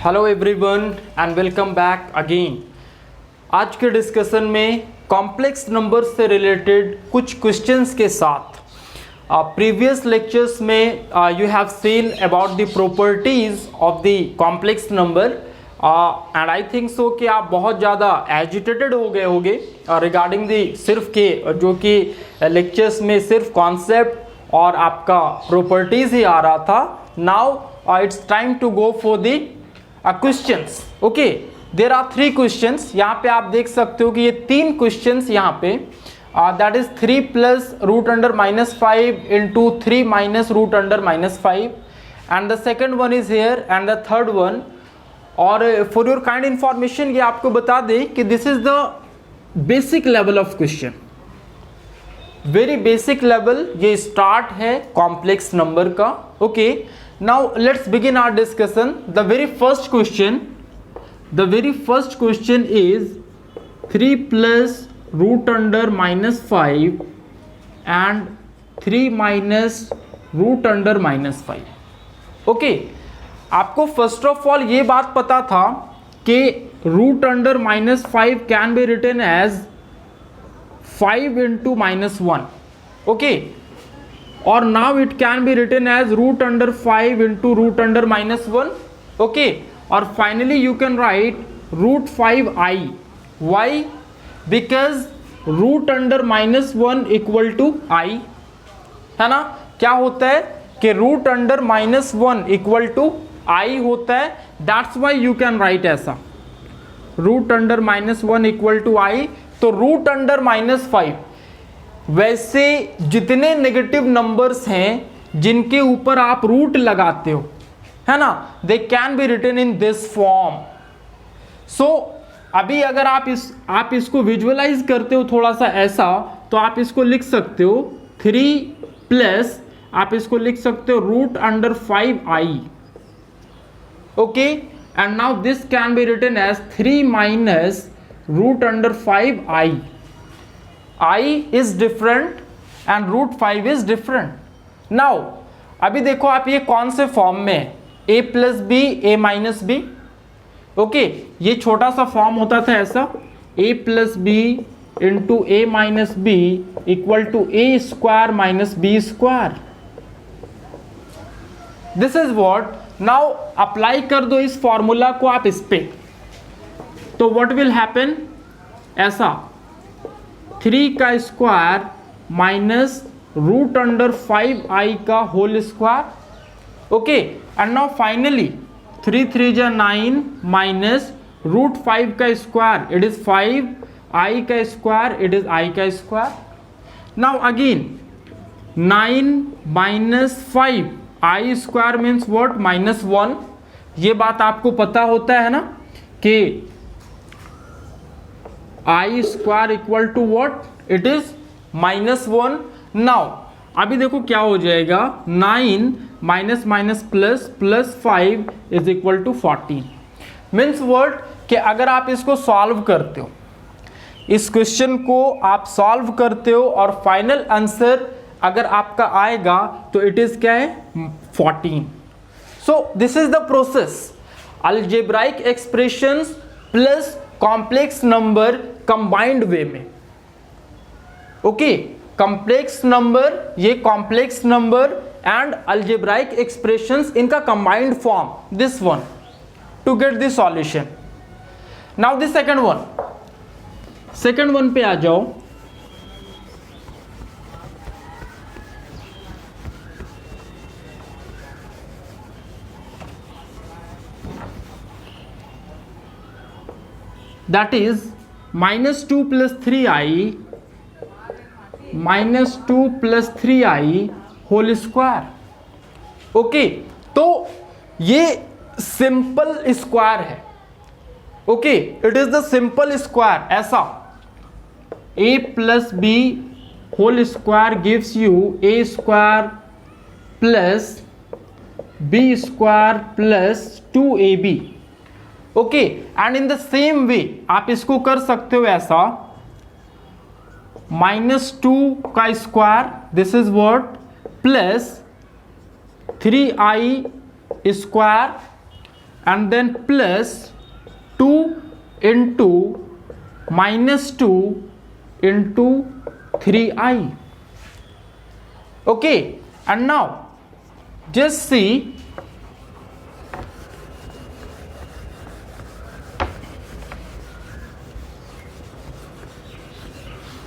Hello everyone and welcome back again. आज के discussion में कॉम्प्लेक्स नंबर से रिलेटेड कुछ क्वेश्चंस के साथ प्रीवियस लेक्चर्स में you have seen about the properties of the complex number and I think so कि आप बहुत ज़्यादा एजिटेटेड हो गए होंगे रिगार्डिंग दी सिर्फ के जो कि लेक्चर्स में सिर्फ कॉन्सेप्ट और आपका प्रॉपर्टीज ही आ रहा था। Now it's time to go for the questions. Okay, there are 3 questions. यहाँ पे आप देख सकते हो कि ये 3 क्वेश्चंस यहाँ पे that is 3 plus root under -5 into 3 minus root under -5 and the second one is here and the third one. और फॉर योर काइंड इंफॉर्मेशन ये आपको बता दें कि this is the basic level of question, very basic level ये start है complex number का। Okay, now let's begin our discussion. The very first question is 3 plus root under -5 and 3 minus root under -5. Okay, आपको first of all ये बात पता था कि root under -5 can be written as 5 into -1. Okay, or now it can be written as root under 5 into root under -1. okay, or finally you can write root 5i. why? because root under -1 equal to I है ना। क्या होता है कि root under -1 equal to I होता है, that's why you can write ऐसा root under -1 equal to I। तो root under -5 वैसे जितने नेगेटिव नंबर्स हैं जिनके ऊपर आप रूट लगाते हो, है ना, they can be written in this form. So अभी अगर आप इसको विजुअलाइज करते हो थोड़ा सा ऐसा, तो आप इसको लिख सकते हो 3 प्लस आप इसको लिख सकते हो root under 5i। Okay, and now this can be written as 3 minus root under 5i। I is different and root 5 is different. Now अभी देखो आप ये कौन से फॉर्म में है, a plus B a minus B. Okay, ये छोटा सा फॉर्म होता था ऐसा, a plus B into a minus B equal to a square minus B square. This is what. Now apply कर दो इस फॉर्मूला को आप इस पे, तो व्हाट विल हैपन, ऐसा 3 का square minus root under 5i का whole square. Okay, and now finally 3 3 जा 9 माइनस रूट 5 का स्क्वायर इट इज 5, i का स्क्वायर इट इज i का स्क्वायर। नाउ अगेन 9 माइनस 5 i स्क्वायर मीन्स व्हाट, -1। ये बात आपको पता होता है ना कि i square equal to what, it is -1। Now अभी देखो क्या हो जाएगा, 9 minus minus plus plus 5 is equal to 14। Means word कि अगर आप इसको सॉल्व करते हो, इस क्वेश्चन को आप सॉल्व करते हो और फाइनल आंसर अगर आपका आएगा तो इट इज क्या है, 14। So this is the process, algebraic expressions plus complex number combined way में। ओके, कॉम्प्लेक्स नंबर, ये complex number and algebraic expressions इनका combined form, this one to get the solution. Now the second one पे आ जाओ। that is -2 plus 3i minus 2 plus 3i whole square. Okay, तो ये simple square है। Okay, it is the simple square, ऐसा a plus B whole square gives you a square plus b square plus 2ab। Okay, and in the same way आप इसको कर सकते हो ऐसा, -2 का square this is what plus 3i square and then plus 2 into minus 2 into 3i. Okay, and now just see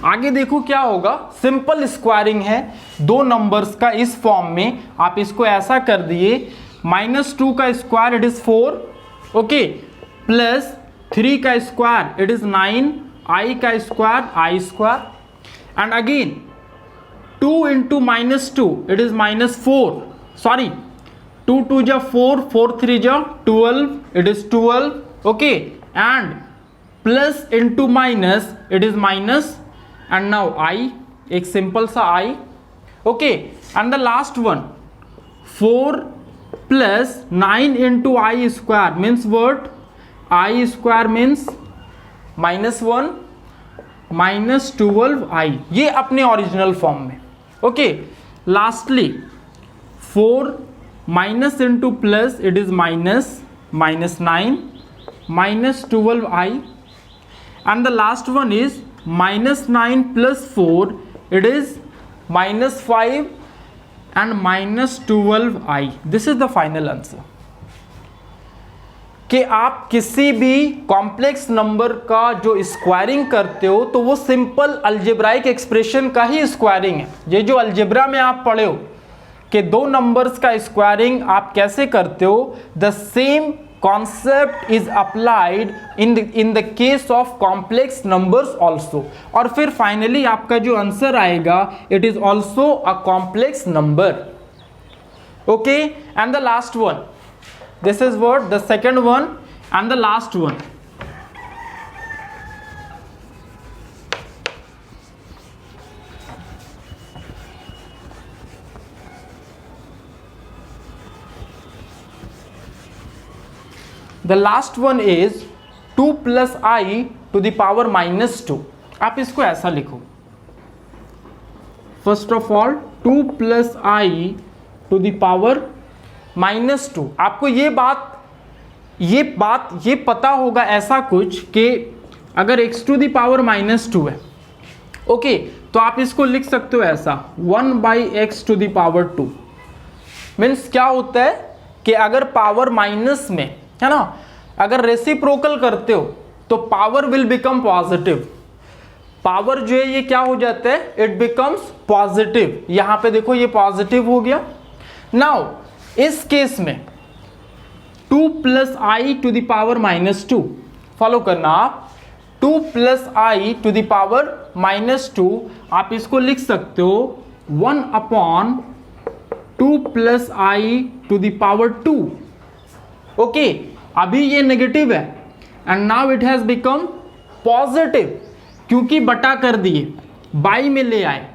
आगे देखो क्या होगा. सिंपल स्क्वायरिंग है दो नंबर्स का इस फॉर्म में. आप इसको ऐसा कर दिए, -2 का square it is 4, okay, plus 3 का स्क्वायर इट इज 9, i का square i square, and again 2 into -2 it is -4, sorry 2 2 जा 4, 4 3 जा 12, it is 12, okay, and plus into minus it is minus, and now I, एक simple सा I, okay, and the last one 4 plus 9 into I square means what? I square means -1 minus 12i, ये अपने original form में. Okay, lastly 4 minus into plus it is -9 minus 12i, and the last one is -9 plus 4 it is -5 and -12i. This is the final answer. कि आप किसी भी complex number का जो squaring करते हो तो वो सिंपल अलजेब्राइक एक्सप्रेशन का ही स्क्वायरिंग है. ये जो अलजेब्रा में आप पढ़े हो कि दो नंबर्स का स्क्वायरिंग आप कैसे करते हो, the same concept is applied in the case of complex numbers also. और फिर फाइनली आपका जो आंसर आएगा it is also a complex number. Okay, and the last one, this is what the second one and the last one. The last one is 2 plus I to the power -2. आप इसको ऐसा लिखो, first of all 2 plus I to the power -2. आपको ये पता होगा ऐसा कुछ कि अगर x टू द पावर -2 है, ओके, तो आप इसको लिख सकते हो ऐसा 1/x to the power 2. Means क्या होता है कि अगर पावर माइनस में है ना, अगर रेसिप्रोकल करते हो तो power will become positive. Power जो है ये क्या हो जाता है, इट बिकम्स पॉजिटिव. यहां पे देखो ये पॉजिटिव हो गया. नाउ इस केस में 2 plus I to the power -2, follow करना आप, 2 plus I to the power -2, आप इसको लिख सकते हो 1/2 plus I to the power 2. Okay, अभी ये नेगेटिव है and now it has become positive क्योंकि बटा कर दिए, बाई में ले आए.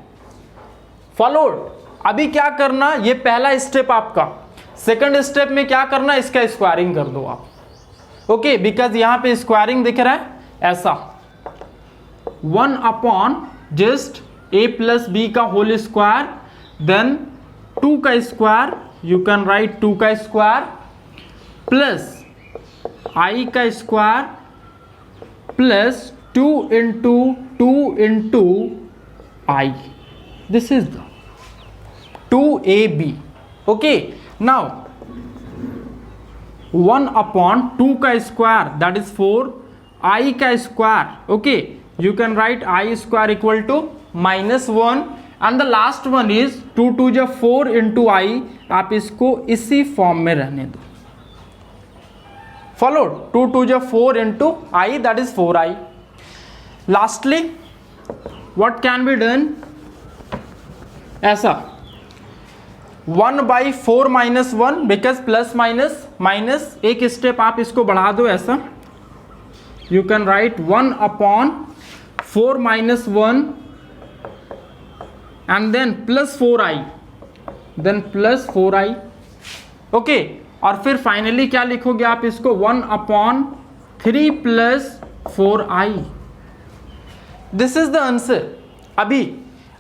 फॉलोड. अभी क्या करना, ये पहला स्टेप आपका. सेकंड स्टेप में क्या करना, इसका स्क्वायरिंग कर दो आप. ओके, बिकॉज यहां पे स्क्वायरिंग दिख रहा है ऐसा 1 जस्ट a प्लस बी का होल स्क्वायर, देन 2 का स्क्वायर, यू कैन राइट 2 का स्क्वायर, प्लस i का square, plus 2 into 2 into i. This is the 2ab. Okay, now 1/2 का स्क्वायर दैट इज 4, i का square, okay, you can write i square equal to -1, and the last one is 2 2 जा 4 into i. आप इसको इसी form में रहने दो. Follow, 2 2 जा 4 into i that is 4i. Lastly what can be done, ऐसा 1/4 -1 बिकॉज प्लस माइनस एक स्टेप आप इसको बढ़ा दो ऐसा, you can write 1/4 -1 and then plus 4i, then plus 4i. Okay, और फिर फाइनली क्या लिखोगे आप इसको 1/3 plus 4i. This is the answer.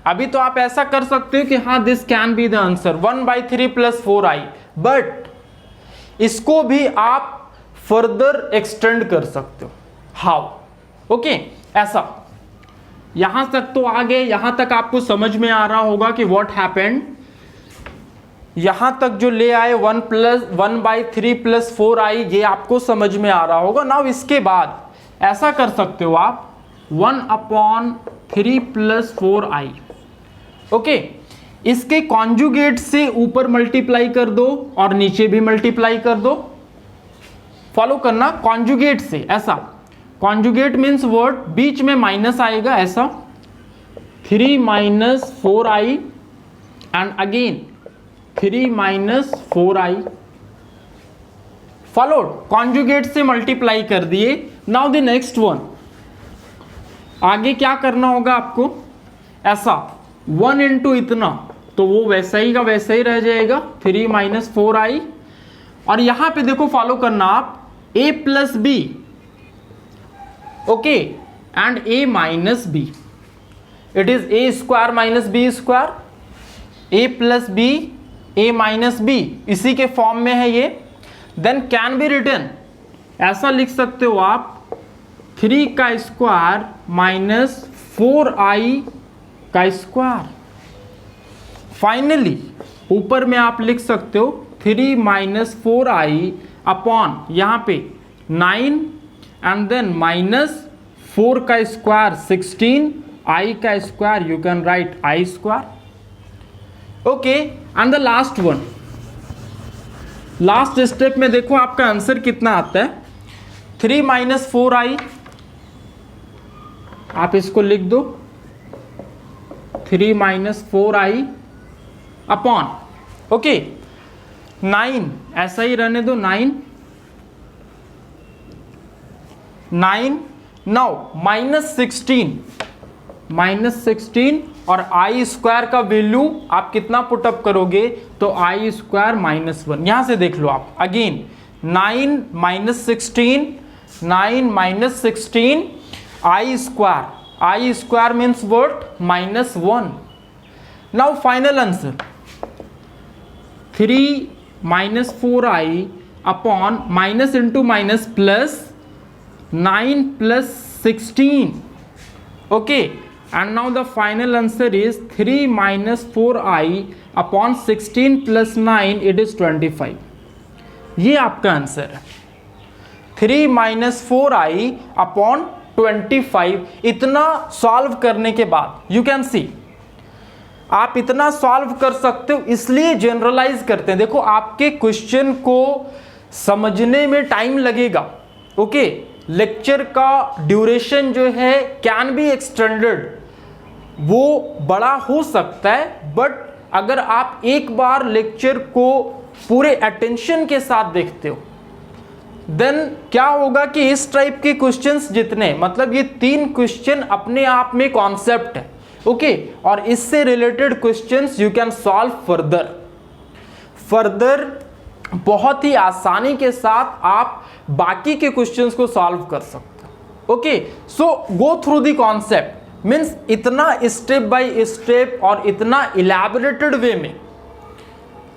अभी तो आप ऐसा कर सकते हो कि हाँ this can be the answer 1/3 plus 4i, but इसको भी आप फर्दर एक्सटेंड कर सकते हो। हाउ? ओके, ऐसा यहां तक तो आ गए, यहां तक आपको समझ में आ रहा होगा कि व्हाट हैपेंड। यहां तक जो ले आए 1/3 + 4i, ये आपको समझ में आ रहा होगा। नाउ इसके बाद ऐसा कर सकते हो आप 1/3 + 4i। ओके, इसके कॉन्जुगेट से ऊपर मल्टीप्लाई कर दो और नीचे भी मल्टीप्लाई कर दो। फॉलो करना, कॉन्जुगेट से। ऐसा कॉन्जुगेट मीन्स वर्ड बीच में माइनस आएगा, ऐसा 3 - 4i and again 3 - 4i। Followed, conjugate से मल्टीप्लाई कर दिए। नाउ द नेक्स्ट वन, आगे क्या करना होगा आपको? ऐसा 1 इंटू इतना, तो वो वैसा ही का वैसा ही रह जाएगा 3 - 4i। और यहां पे देखो, फॉलो करना आप a + b, okay, and a - b। It is a² - b², a + b, a - b, इसी के फॉर्म में है ये। देन कैन बी रिटन, ऐसा लिख सकते हो आप 3² - 4i²। फाइनली ऊपर में आप लिख सकते हो 3 - 4i अपॉन यहां पे 9 and then -4² 16, i², you can write i²। Okay, and the last one, last step में देखो आपका आंसर कितना आता है। 3 - 4i, आप इसको लिख दो 3 - 4i अपॉन, ओके, 9, ऐसा ही रहने दो 9 नाउ -16 और i² का वैल्यू आप कितना पुटअप करोगे? तो i² -1। यहां से देख लो आप again 9 - 16 i² means what? -1। Now final answer 3 - 4i upon minus into minus plus 9 + 16, okay, and now the final answer is 3 - 4i upon 16 + 9, it is 25। ये आपका आंसर है 3 - 4i अपॉन 25। इतना सॉल्व करने के बाद यू कैन सी, आप इतना solve कर सकते हो, इसलिए जनरलाइज करते हैं। देखो आपके क्वेश्चन को समझने में टाइम लगेगा, ओके। लेक्चर का ड्यूरेशन जो है कैन बी एक्सटेंडेड, वो बड़ा हो सकता है, बट अगर आप एक बार लेक्चर को पूरे अटेंशन के साथ देखते हो, देन क्या होगा कि इस टाइप के क्वेश्चंस जितने, मतलब ये 3 क्वेश्चन अपने आप में कॉन्सेप्ट है, ओके, और इससे related questions you can solve further बहुत ही आसानी के साथ आप बाकी के क्वेश्चंस को सॉल्व कर सकते हो, okay. So go through the concept means इतना स्टेप बाय स्टेप और इतना इलैबोरेटेड वे में,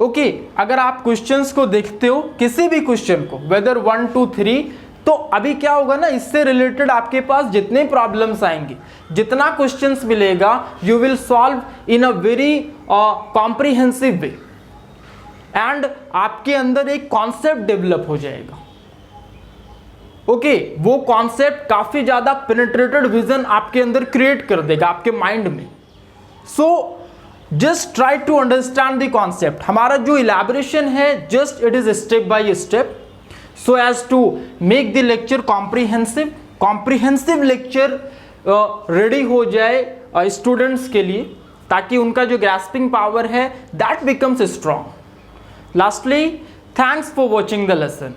ओके। अगर आप क्वेश्चंस को देखते हो, किसी भी क्वेश्चन को, वेदर 1 2 3, तो अभी क्या होगा ना, इससे रिलेटेड आपके पास जितने प्रॉब्लम्स आएंगे, जितना क्वेश्चंस मिलेगा, you will solve in a very comprehensive way, and आपके अंदर एक कॉन्सेप्ट डेवलप हो जाएगा, ओके। वो कॉन्सेप्ट काफी ज्यादा पेनिट्रेटेड विजन आपके अंदर क्रिएट कर देगा आपके माइंड में। So just try to understand the concept. हमारा जो इलैबोरेशन है, just it is step by step, so as to make the lecture comprehensive lecture ready हो जाए स्टूडेंट्स के लिए, ताकि उनका जो ग्रास्पिंग पावर है that becomes strong. Lastly, thanks for watching the lesson.